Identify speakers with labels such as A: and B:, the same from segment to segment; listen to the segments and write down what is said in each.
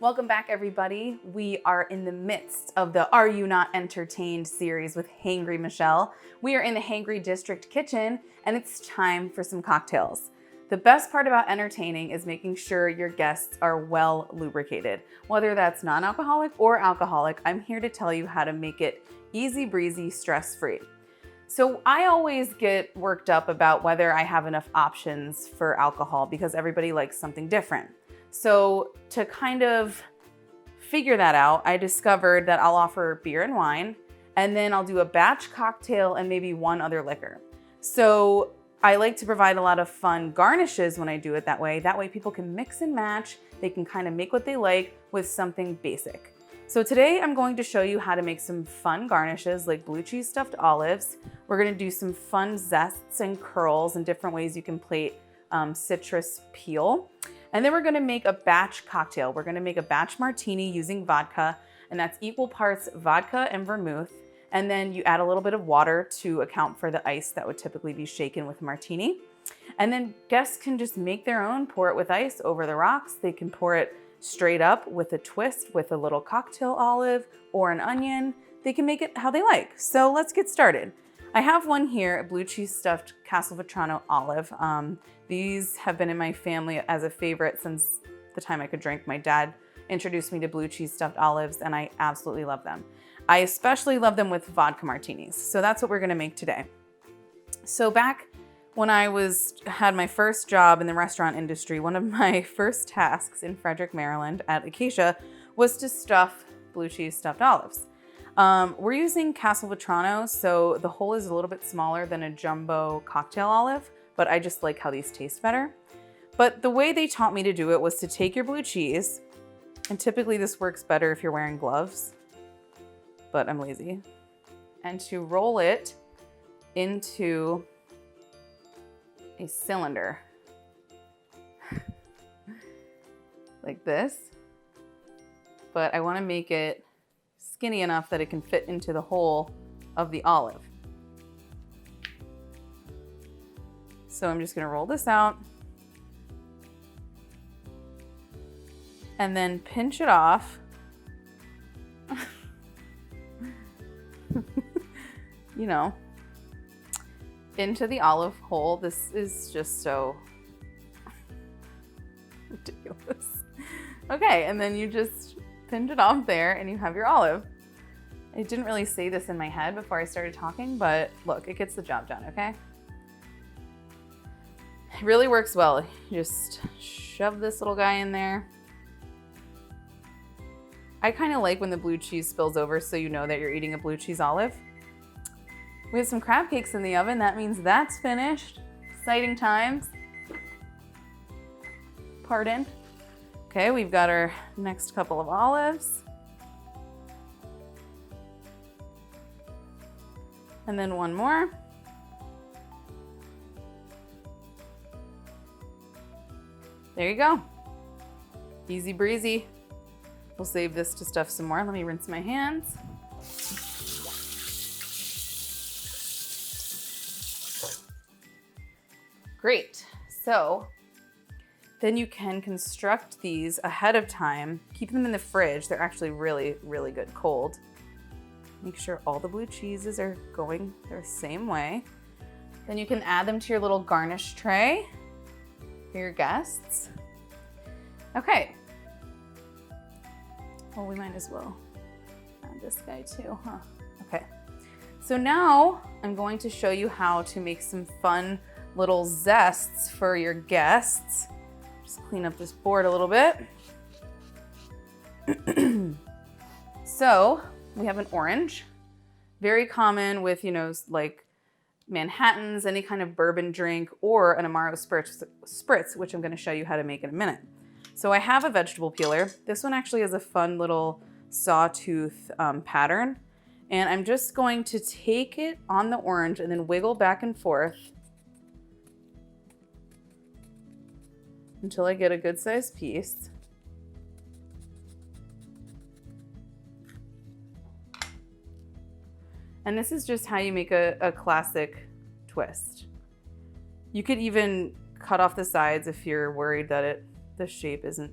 A: Welcome back, everybody. We are in the midst of the Are You Not Entertained series with Hangry Michelle. We are in the Hangry District kitchen, and it's time for some cocktails. The best part about entertaining is making sure your guests are well lubricated. Whether that's non-alcoholic or alcoholic, I'm here to tell you how to make it easy breezy, stress-free. So I always get worked up about whether I have enough options for alcohol because everybody likes something different. So to kind of figure that out, I discovered that I'll offer beer and wine, and then I'll do a batch cocktail and maybe one other liquor. So I like to provide a lot of fun garnishes when I do it that way. That way people can mix and match. They can kind of make what they like with something basic. So today I'm going to show you how to make some fun garnishes like blue cheese stuffed olives. We're gonna do some fun zests and curls and different ways you can plate citrus peel. And then we're gonna make a batch cocktail. We're gonna make a batch martini using vodka, and that's equal parts vodka and vermouth. And then you add a little bit of water to account for the ice that would typically be shaken with martini. And then guests can just make their own, pour it with ice over the rocks. They can pour it straight up with a twist with a little cocktail olive or an onion. They can make it how they like. So let's get started. I have one here, a blue cheese stuffed Castelvetrano olive. These have been in my family as a favorite since the time I could drink. My dad introduced me to blue cheese stuffed olives, and I absolutely love them. I especially love them with vodka martinis. So that's what we're gonna make today. So back when I had my first job in the restaurant industry, one of my first tasks in Frederick, Maryland at Acacia was to stuff blue cheese stuffed olives. We're using Castelvetrano, so the hole is a little bit smaller than a jumbo cocktail olive, but I just like how these taste better. But the way they taught me to do it was to take your blue cheese, and typically this works better if you're wearing gloves, but I'm lazy, and to roll it into a cylinder like this, but I want to make it skinny enough that it can fit into the hole of the olive. So I'm just going to roll this out and then pinch it off. You know, into the olive hole. This is just so ridiculous. Okay, and then you just pinch it off there and you have your olive. I didn't really say this in my head before I started talking, but look, it gets the job done, okay? It really works well. You just shove this little guy in there. I kind of like when the blue cheese spills over so you know that you're eating a blue cheese olive. We have some crab cakes in the oven. That means that's finished. Exciting times. Pardon. Okay, we've got our next couple of olives. And then one more. There you go. Easy breezy. We'll save this to stuff some more. Let me rinse my hands. Great. So then you can construct these ahead of time. Keep them in the fridge. They're actually really, really good cold. Make sure all the blue cheeses are going the same way. Then you can add them to your little garnish tray for your guests. Okay. Well, we might as well add this guy too, huh? Okay. So now I'm going to show you how to make some fun little zests for your guests. Just clean up this board a little bit. So we have an orange, very common with, you know, like Manhattans, any kind of bourbon drink, or an Amaro Spritz, which I'm going to show you how to make in a minute. So I have a vegetable peeler. This one actually has a fun little sawtooth pattern. And I'm just going to take it on the orange and then wiggle back and forth until I get a good sized piece. And this is just how you make a classic twist. You could even cut off the sides if you're worried that the shape isn't,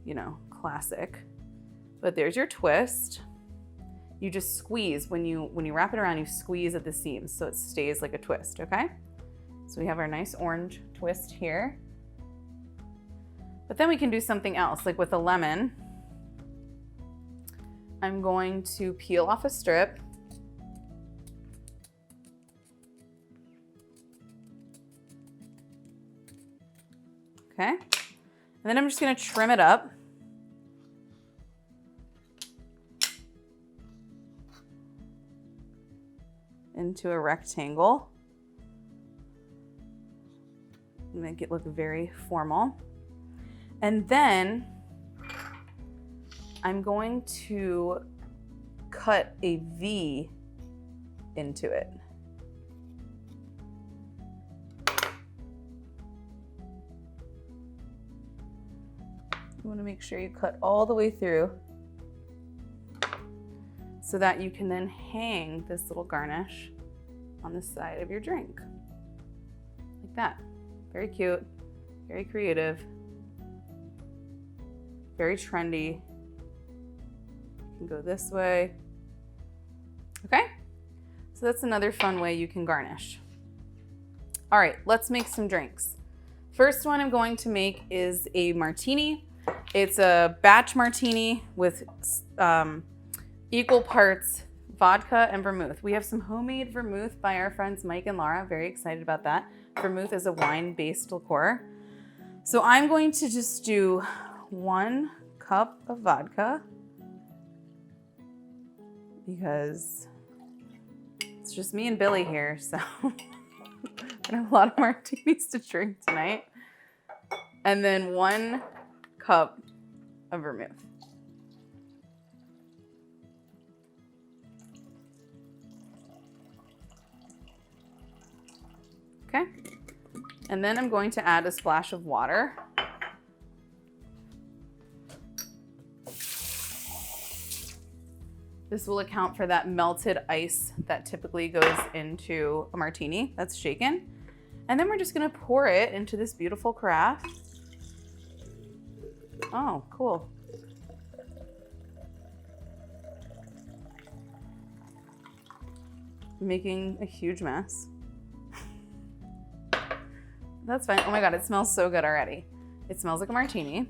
A: you know, classic. But there's your twist. You just squeeze. When you wrap it around, you squeeze at the seams so it stays like a twist, okay? So we have our nice orange twist here. But then we can do something else, like with a lemon. I'm going to peel off a strip. Okay, and then I'm just gonna trim it up. Into a rectangle. Make it look very formal. And then I'm going to cut a V into it. You want to make sure you cut all the way through so that you can then hang this little garnish on the side of your drink. Like that. Very cute, very creative, very trendy. You can go this way. Okay, so that's another fun way you can garnish. All right, let's make some drinks. First one I'm going to make is a martini. It's a batch martini with equal parts vodka and vermouth. We have some homemade vermouth by our friends Mike and Laura. Very excited about that. Vermouth is a wine-based liqueur. So I'm going to just do 1 cup of vodka because it's just me and Billy here, so I have a lot of martinis to drink tonight. And then 1 cup of vermouth. Okay, and then I'm going to add a splash of water. This will account for that melted ice that typically goes into a martini that's shaken. And then we're just gonna pour it into this beautiful carafe. Oh, cool. Making a huge mess. That's fine. Oh my God, it smells so good already. It smells like a martini.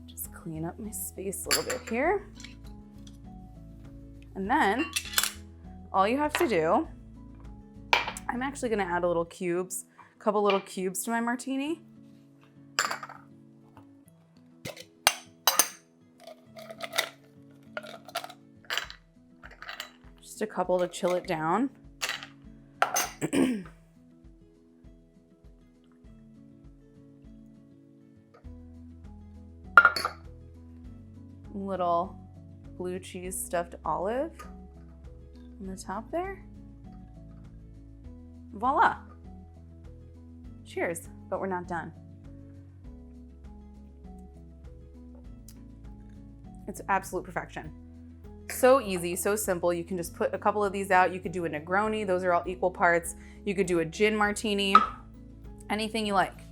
A: Just clean up my space a little bit here. And then all you have to do, I'm actually gonna add a couple little cubes to my martini. Just a couple to chill it down. Little blue cheese stuffed olive on the top there. Voila. Cheers, but we're not done. It's absolute perfection. So easy, so simple. You can just put a couple of these out. You could do a Negroni. Those are all equal parts. You could do a gin martini, anything you like.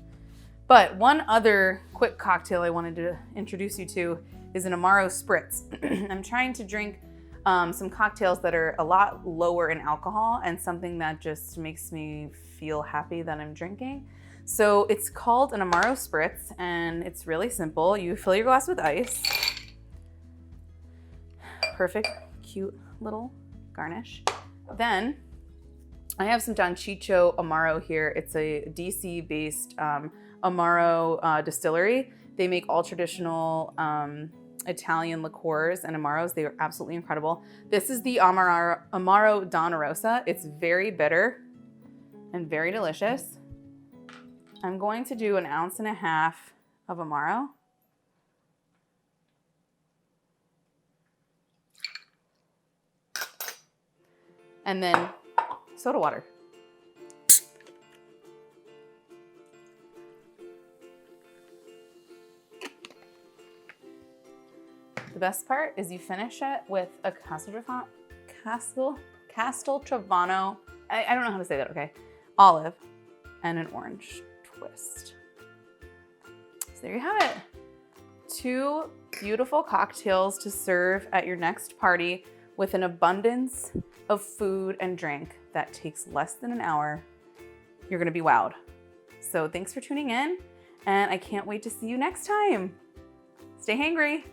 A: But one other quick cocktail I wanted to introduce you to is an Amaro Spritz. I'm trying to drink some cocktails that are a lot lower in alcohol and something that just makes me feel happy that I'm drinking. So it's called an Amaro Spritz and it's really simple. You fill your glass with ice. Perfect, cute little garnish. Then I have some Don Ciccio Amaro here. It's a DC-based Amaro distillery. They make all traditional Italian liqueurs and Amaros. They are absolutely incredible. This is the Amaro Donna Rosa. It's very bitter and very delicious. I'm going to do 1.5 ounces of Amaro. And then soda water. The best part is you finish it with a Casteltrevano, I don't know how to say that, okay? Olive and an orange twist. So there you have it. 2 beautiful cocktails to serve at your next party with an abundance of food and drink that takes less than an hour. You're gonna be wowed. So thanks for tuning in, and I can't wait to see you next time. Stay hangry.